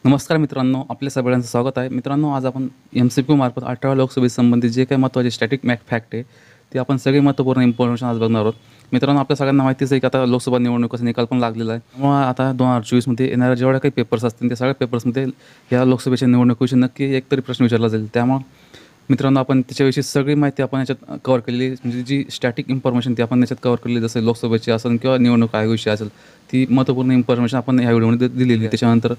नमस्कार मित्रांनो, आपल्या सगळ्यांचं स्वागत आहे. मित्रांनो, आज आपण MCQ मार्फत 18व्या लोकसभेसंबंधित जे काही महत्त्वाचे स्टॅटिक फॅक्ट आहे, ते आपण सगळी महत्त्वपूर्ण इन्फॉर्मेशन आज बघणार आहोत. मित्रांनो, आपल्या सगळ्यांना माहितीच आहे की आता लोकसभा निवडणुकीचा निकाल पण लागलेला आहे. त्यामुळे आता 2024मध्ये येणाऱ्या जेवढ्या काही पेपर्स असतील, त्या सगळ्या पेपर्समध्ये या लोकसभेच्या निवडणुकीविषयी नक्की एकतरी प्रश्न विचारला जाईल. त्यामुळे मित्रांनो, आपण त्याच्याविषयी सगळी माहिती आपण याच्यात कव्हर केलेली, म्हणजे जी स्टॅटिक इन्फॉर्मेशन ती आपण याच्यात कव्हर केलेली, जसं लोकसभेची असेल किंवा निवडणूक आयोगाविषयी असेल, ती महत्त्वपूर्ण इन्फॉर्मेशन आपण या व्हिडिओमध्ये दिलेली आहे. त्याच्यानंतर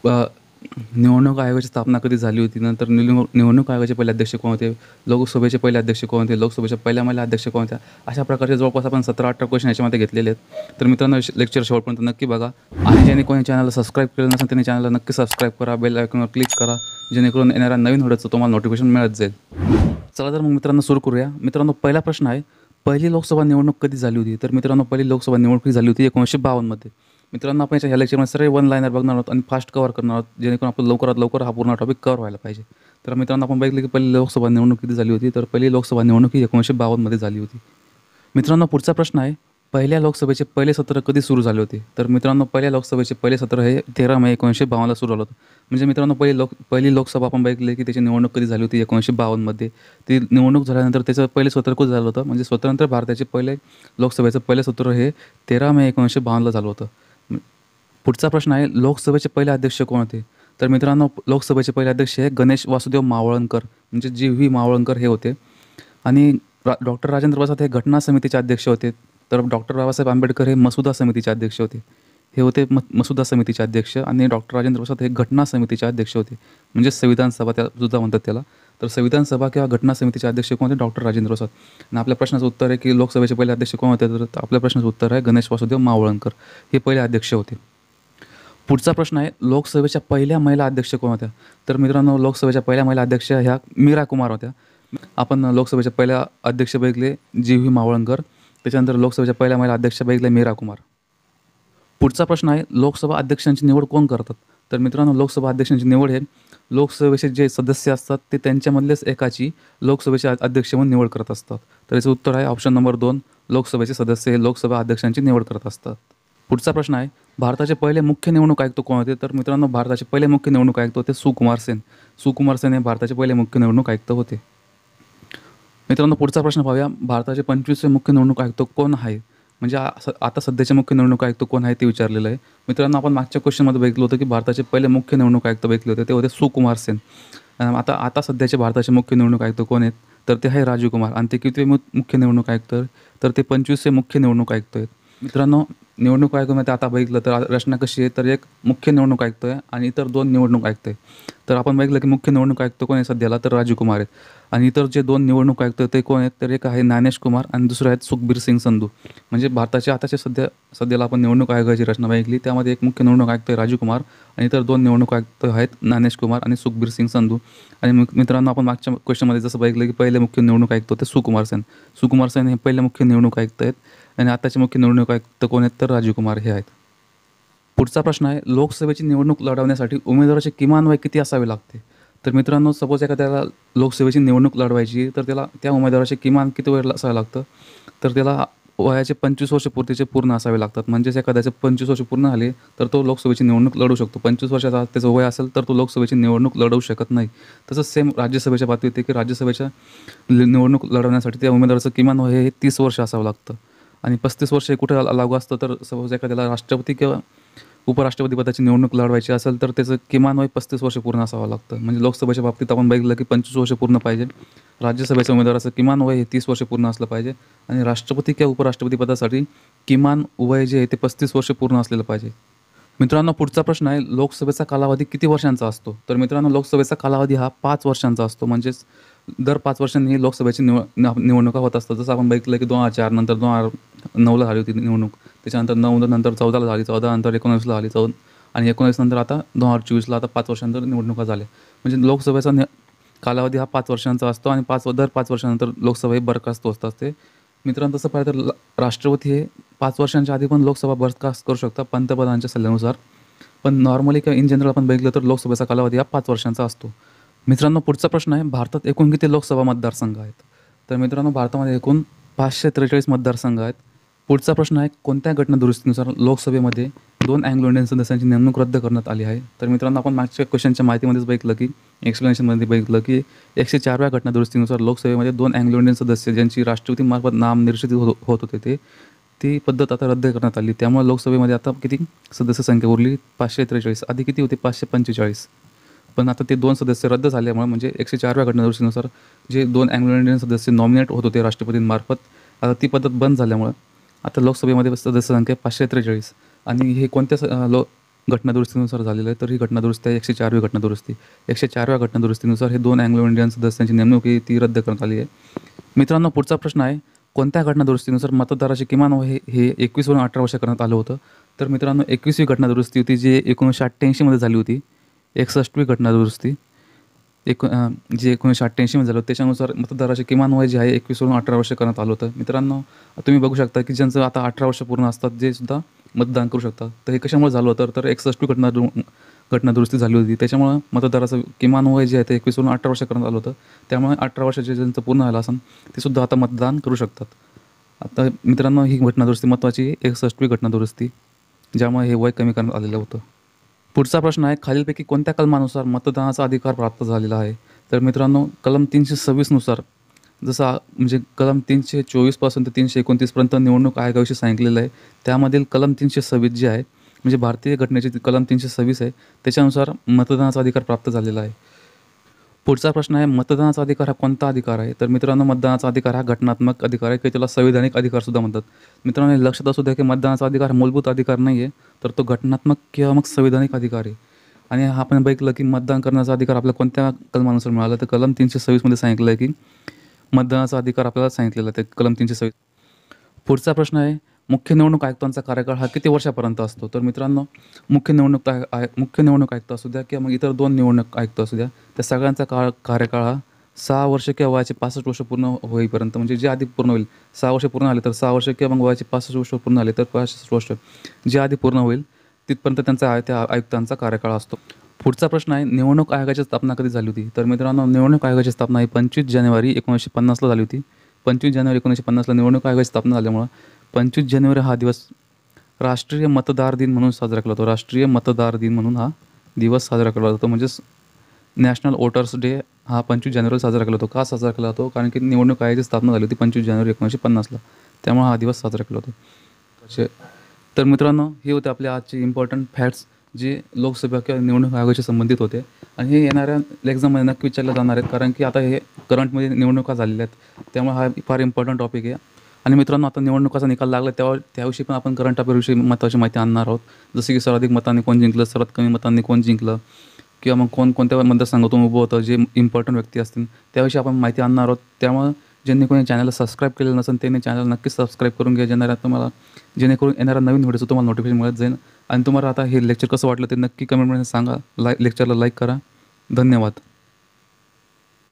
निवडणूक आयोगाची स्थापना कधी झाली होती, नंतर निवडणूक आयोगाचे पहिले अध्यक्ष कोण होते, लोकसभेचे पहिले अध्यक्ष कोण होते, लोकसभेच्या पहिल्या महिला अध्यक्ष कोण होत्या, अशा प्रकारचे जवळपास आपण 17-18 क्वेश्चन याच्यामध्ये घेतलेले आहेत. तर मित्रांनो, लेक्चर शेवटपर्यंत नक्की बघा. आणि ज्याने कोणी चॅनलला सबस्क्राईब केलं नसेल त्यांनी चॅनलला नक्की सबस्क्राईब करा, बेल आयकॉनवर क्लिक करा, जेणेकरून येणाऱ्या नवीन व्हिडिओचं तुम्हाला नोटिफिकेशन मिळत जाईल. चला तर मग मित्रांनो सुरू करूया. मित्रांनो, पहिला प्रश्न आहे, पहिली लोकसभा निवडणूक कधी झाली होती? तर मित्रांनो, पहिली लोकसभा निवडणूक झाली होती 1952मध्ये. मित्रांनो, आपण ह्या लेक्चरमध्ये सर्व वन लाईनर बघणार आहोत आणि फास्ट कव्हर करणार आहोत, जेणेकरून आपण लवकरात लवकर हा पूर्ण टॉपिक कव्हर व्हायला पाहिजे. तर मित्रांनो, आपण बघितलं की पहिली लोकसभा निवडणूक किती झाली होती? तर पहिली लोकसभा निवडणूक ही 1952मध्ये झाली होती. मित्रांनो, पुढचा प्रश्न आहे, पहिल्या लोकसभेचे पहिले सत्र कधी सुरू झाले होते? तर मित्रांनो, पहिल्या लोकसभेचे पहिले सत्र हे 13 मे 1952ला सुरू झालं होतं. म्हणजे मित्रांनो, पहिली लोकसभा आपण बघितली की त्याची निवडणूक कधी झाली होती? 1952मध्ये. ती निवडणूक झाल्यानंतर त्याचं पहिलं सत्र कधी झालं होतं? म्हणजे स्वतंत्र भारताचे पहिले लोकसभेचं पहिलं सत्र हे 13 मे 1952ला झालं होतं. पुढचा प्रश्न आहे, लोकसभेचे पहिले अध्यक्ष कोण होते? तर मित्रांनो, लोकसभेचे पहिले अध्यक्ष हे गणेश वासुदेव मावळणकर, म्हणजे GV मावळणकर हे होते. आणि डॉक्टर राजेंद्र प्रसाद हे घटना समितीचे अध्यक्ष होते. तर डॉक्टर बाबासाहेब आंबेडकर हे मसुदा समितीचे अध्यक्ष होते. हे होते मसुदा समितीचे अध्यक्ष. आणि डॉक्टर राजेंद्र प्रसाद हे घटना समितीचे अध्यक्ष होते, म्हणजे संविधान सभा त्या सुद्धा म्हणतात त्याला. तर संविधान सभा किंवा घटना समितीचे अध्यक्ष कोण होते? डॉक्टर राजेंद्र प्रसाद. आणि आपल्या प्रश्नाचं उत्तर आहे की लोकसभेचे पहिले अध्यक्ष कोण होते? तर आपल्या प्रश्नाचं उत्तर आहे गणेश वासुदेव मावळणकर, हे पहिले अध्यक्ष होते. पुढचा प्रश्न आहे, लोकसभेच्या पहिल्या महिला अध्यक्ष कोण होत्या? तर मित्रांनो, लोकसभेच्या पहिल्या महिला अध्यक्ष ह्या मीरा कुमार होत्या. आपण लोकसभेच्या पहिल्या अध्यक्ष बघितले GV मावळणकर, त्याच्यानंतर लोकसभेच्या पहिल्या महिला अध्यक्ष बघितले मीरा कुमार. पुढचा प्रश्न आहे, लोकसभा अध्यक्षांची निवड कोण करतात? तर मित्रांनो, लोकसभा अध्यक्षांची निवड हे लोकसभेचे जे सदस्य असतात ते त्यांच्यामधलेच एकाची लोकसभेचे अध्यक्ष म्हणून निवड करत असतात. तर याचं उत्तर आहे ऑप्शन नंबर 2, लोकसभेचे सदस्य हे लोकसभा अध्यक्षांची निवड करत असतात. पुढचा प्रश्न आहे, भारताचे पहिले मुख्य निवडणूक आयुक्त कोण होते? तर मित्रांनो, भारताचे पहिले मुख्य निवडणूक आयुक्त होते सुकुमार सेन. सुकुमार सेन हे भारताचे पहिले मुख्य निवडणूक आयुक्त होते. मित्रांनो, पुढचा प्रश्न पाहूया, भारताचे 25वे मुख्य निवडणूक आयुक्त कोण आहे? म्हणजे आता सध्याचे मुख्य निवडणूक आयुक्त कोण आहे ते विचारलेलं आहे. मित्रांनो, आपण मागच्या क्वेश्चनमध्ये बघितलं होतं की भारताचे पहिले मुख्य निवडणूक आयुक्त बघितले होते, ते होते सुकुमार सेन. आता सध्याचे भारताचे मुख्य निवडणूक आयुक्त कोण आहेत? तर ते आहे राजीव कुमार. आणि ते कितवे मुख्य निवडणूक आयुक्त? तर ते 25वे मुख्य निवडणूक आयुक्त आहेत. मित्रांनो, निवडणूक आयोगामध्ये आता बघितलं तर रचना कशी आहे, तर एक मुख्य निवडणूक आयुक्त आहे आणि इतर 2 निवडणूक आयुक्त आहे. तर आपण बघितलं की मुख्य निवडणूक आयुक्त कोण आहे सध्याला? तर राजीव कुमार आहेत. आणि इतर जे 2 निवडणूक आयुक्त ते कोण आहेत? तर एक आहे ज्ञानेश कुमार आणि दुसरे आहेत सुखबीर सिंग संधू. म्हणजे भारताचे आताचे सध्याला आपण निवडणूक आयोगाची रचना बघितली, त्यामध्ये एक मुख्य निवडणूक आयुक्त आहे राजीव कुमार आणि इतर 2 निवडणूक आयुक्त आहेत ज्ञानेश कुमार आणि सुखबीर सिंग संधू. आणि मित्रांनो, आपण मागच्या क्वेश्चनमध्ये जसं बघितलं की पहिले मुख्य निवडणूक आयुक्त होते सुकुमार सेन. सुकुमार सेन हे पहिले मुख्य निवडणूक आयुक्त आहेत आणि आताचे मुख्य निवडणूक आयुक्त कोण आहेत? तर राजीव कुमार हे आहेत. पुढचा प्रश्न आहे, लोकसभेची निवडणूक लढवण्यासाठी उमेदवाराचे किमान वय किती असावे लागते? तर मित्रांनो, सपोज एखाद्याला लोकसभेची निवडणूक लढवायची, तर त्याला त्या उमेदवाराचे किमान किती वय असावं लागतं? तर त्याला वयाचे 25 वर्ष पूर्तीचे पूर्ण असावे लागतात. म्हणजेच एखाद्याचे 25 वर्ष पूर्ण झाले तर तो लोकसभेची निवडणूक लढवू शकतो. 25 वर्षाचा त्याचं वय असेल तर तो लोकसभेची निवडणूक लढवू शकत नाही. तसंच सेम राज्यसभेच्या बाबतीत आहे की राज्यसभेच्या निवडणूक लढवण्यासाठी त्या उमेदवाराचं किमान वय हे 30 वर्ष असावं लागतं. आणि 35 वर्ष हे कुठे लागू असतं? तर सपोज एखाद्याला राष्ट्रपती किंवा उपराष्ट्रपती पदाची निवडणूक लढवायची असेल तर त्याचं किमान वय 35 वर्ष पूर्ण असावं लागतं. म्हणजे लोकसभेच्या बाबतीत आपण बघितलं की 25 वर्ष पूर्ण पाहिजे, राज्यसभेच्या उमेदवाराचं किमान वय हे 30 वर्ष पूर्ण असलं पाहिजे आणि राष्ट्रपती किंवा उपराष्ट्रपती पदासाठी किमान वय जे आहे ते 35 वर्ष पूर्ण असलेलं पाहिजे. मित्रांनो, पुढचा प्रश्न आहे, लोकसभेचा कालावधी किती वर्षांचा असतो? तर मित्रांनो, लोकसभेचा कालावधी हा 5 वर्षांचा असतो. म्हणजेच दर 5 वर्षांनी लोकसभेची निवडणुका होत असतात. जसं आपण बघितलं की 2004 नंतर 2009ला झाली होती निवडणूक, त्याच्यानंतर 9 नंतर 14ला झाली, 14 नंतर 19ला झाली, आणि 19 नंतर आता 2024ला आता 5 वर्षांनंतर निवडणुका झाल्या. म्हणजे लोकसभेचा कालावधी हा 5 वर्षांचा असतो आणि दर 5 वर्षानंतर लोकसभा ही बरखास्त होत असते. मित्रांनो, तसं पाहिलं तर राष्ट्रपती हे 5 वर्षांच्या आधी पण लोकसभा बरखास्त करू शकतात पंतप्रधानांच्या सल्ल्यानुसार. पण नॉर्मली किंवा इन जनरल आपण बघितलं तर लोकसभेचा कालावधी हा 5 वर्षांचा असतो. मित्रांनो, पुढचा प्रश्न आहे, भारतात एकूण किती लोकसभा मतदारसंघ आहेत? तर मित्रांनो, भारतामध्ये एकूण 543 मतदारसंघ आहेत. पुढचा प्रश्न आहे, कोणत्या घटना दुरुस्तीनुसार लोकसभेमध्ये 2 अँग्लो इंडियन सदस्यांची नेमणूक रद्द करण्यात आली आहे? तर मित्रांनो, आपण मागच्या क्वेश्चनच्या माहितीमध्येच बघितलं की एक्सप्लेनेशनमध्ये बघितलं की 104व्या घटना दुरुस्तीनुसार लोकसभेमध्ये 2 अँग्लो इंडियन सदस्य ज्यांची राष्ट्रपतीमार्फत नामनिर्देशित होत होते ती पद्धत आता रद्द करण्यात आली. त्यामुळे लोकसभेमध्ये आता किती सदस्य संख्या उरली? 543. आधी किती होते? 545. पण आता ते 2 सदस्य रद्द झाल्यामुळे म्हणजे 104व्या घटना दुरुस्तीनुसार जे 2 अँग्लो इंडियन सदस्य नॉमिनेट होत होते राष्ट्रपतींमार्फत, आता ती पद्धत बंद झाल्यामुळं आता लोकसभेमध्ये सदस्य संख्या 543. आणि हे कोणत्या घटना दुरुस्तीनुसार झालेलं आहे? तर ही घटना दुरुस्ती आहे 104वी घटना दुरुस्ती. 104व्या घटना दुरुस्तीनुसार हे 2 अँग्लो इंडियन सदस्यांची नेमणूक ही ती रद्द करण्यात आली आहे. मित्रांनो, पुढचा प्रश्न आहे, कोणत्या घटना दुरुस्तीनुसार मतदाराचे किमान वय हे 21 वरून 18 वर्ष करण्यात आलं होतं? तर मित्रांनो, 21वी घटना दुरुस्ती होती जी 1988 मध्ये झाली होती. 61वी घटना दुरुस्ती जे 1988 मध्ये झालं होतं, त्याच्यानुसार मतदाराचे किमान वय जे आहे 21 वरून 18 वर्ष करण्यात आलं होतं. मित्रांनो, तुम्ही बघू शकता की ज्यांचं आता 18 वर्ष पूर्ण असतात ते सुद्धा मतदान करू शकतात. तर हे कशामुळे झालं होतं? तर 61वी घटना दुरुस्ती झाली होती. त्याच्यामुळं मतदाराचं किमान वय जे आहे ते 21 वरून 18 वर्ष करण्यात आलं होतं. त्यामुळे 18 वर्षाचे ज्यांचं पूर्ण झालं असेल ते सुद्धा आता मतदान करू शकतात. आता मित्रांनो, ही घटना दुरुस्ती महत्त्वाची 61वी घटना दुरुस्ती, ज्यामुळे हे वय कमी करण्यात आलेलं होतं. पुढचा प्रश्न आहे, खालीलपैकी कोणत्या कलमानुसार मतदानाचा अधिकार प्राप्त झालेला आहे? तर मित्रांनो, कलम 326 नुसार जसा म्हणजे कलम 324 पासून ते 329 पर्यंत निवडणूक आयोगाविषयी सांगितलेलं आहे. त्यामधील कलम 326 जे आहे म्हणजे भारतीय घटनेची कलम 326 आहे, त्याच्यानुसार मतदानाचा अधिकार प्राप्त झालेला आहे. पुढचा प्रश्न आहे, मतदानाचा अधिकार हा कोणता अधिकार आहे? तर मित्रांनो, मतदानाचा अधिकार हा घटनात्मक अधिकार आहे, की त्याला संवैधानिक अधिकारसुद्धा म्हणतात. मित्रांनो, हे लक्षात असू द्या की मतदानाचा अधिकार हा मूलभूत अधिकार नाही आहे, तर तो घटनात्मक किंवा मग संवैधानिक अधिकार आहे. आणि हा आपण बघितलं की मतदान करण्याचा अधिकार आपल्याला कोणत्या कलमानुसार मिळाला? तर कलम 326 मध्ये सांगितलं आहे की मतदानाचा अधिकार आपल्याला सांगितलेला आहे, ते कलम 326. पुढचा प्रश्न आहे, मुख्य निवडणूक आयुक्तांचा कार्यकाळ हा किती वर्षापर्यंत असतो? तर मित्रांनो, मुख्य निवडणूक आयुक्त असू द्या किंवा मग इतर 2 निवडणूक आयुक्त असू द्या, त्या सगळ्यांचा कार्यकाळ हा 6 वर्ष किंवा वयाचे 65 वर्ष पूर्ण होईपर्यंत, म्हणजे जे आधी पूर्ण होईल 6 वर्ष पूर्ण झाले तर 6 वर्ष किंवा मग वयाचे 65 वर्ष पूर्ण झाले तर 65 वर्ष, जे आधी पूर्ण होईल तिथपर्यंत त्या आयुक्तांचा कार्यकाळ असतो. पुढचा प्रश्न आहे, निवडणूक आयोगाची स्थापना कधी झाली होती? तर मित्रांनो, निवडणूक आयोगाची स्थापना ही 25 जानेवारी 1950ला झाली होती. 25 जानेवारी 1950ला निवडणूक आयोगाची स्थापना झाल्यामुळं 25 जानेवारी हा दिवस राष्ट्रीय मतदार दिन म्हणून साजरा केला जातो. राष्ट्रीय मतदार दिन म्हणून हा दिवस साजरा केला जातो. म्हणजेच नॅशनल वोटर्स डे हा 25 जानेवारी साजरा केला जातो. का साजरा केला जातो? कारण की निवडणूक आयोगाची स्थापना झाली होती 25 जानेवारी 1950ला. त्यामुळे हा दिवस साजरा केला जातो. तर मित्रांनो, हे होते आपले आजचे इम्पॉर्टंट फॅक्ट्स जे लोकसभा किंवा निवडणूक आयोगाशी संबंधित होते. आणि हे येणाऱ्या एक्झाममध्ये नक्की विचारले जाणार आहेत, कारण की आता हे करंटमध्ये निवडणुका झालेल्या आहेत. त्यामुळे हा फार इम्पॉर्टंट टॉपिक आहे. आणि मित्रांनो, आता निवडणुकाचा निकाल लागला त्याविषयी पण आपण करंट अफेअरविषयी महत्त्वाची माहिती आणणार आहोत. जसं की सर्वाधिक मतांनी कोण जिंकलं, सर्वात कमी मतांनी कोण जिंकलं, किंवा मग कोणत्या मतदारसंघातून उभं होतं, जे इम्पॉर्टंट व्यक्ती असतील त्याविषयी आपण माहिती आणणार आहोत. त्यामुळे ज्यांनी कोणी चॅनलला सबस्क्राईब केलेलं नसेल त्यांनी चॅनल नक्कीच सबस्क्राईब करून घ्या, जेणेकरून येणारा नवीन व्हिडिओचं तुम्हाला नोटिफिकेशन मिळत जाईल. आणि तुम्हाला आता हे लेक्चर कसं वाटलं ते नक्की कमेंटमध्ये सांगा. लेक्चरला लाईक करा. धन्यवाद.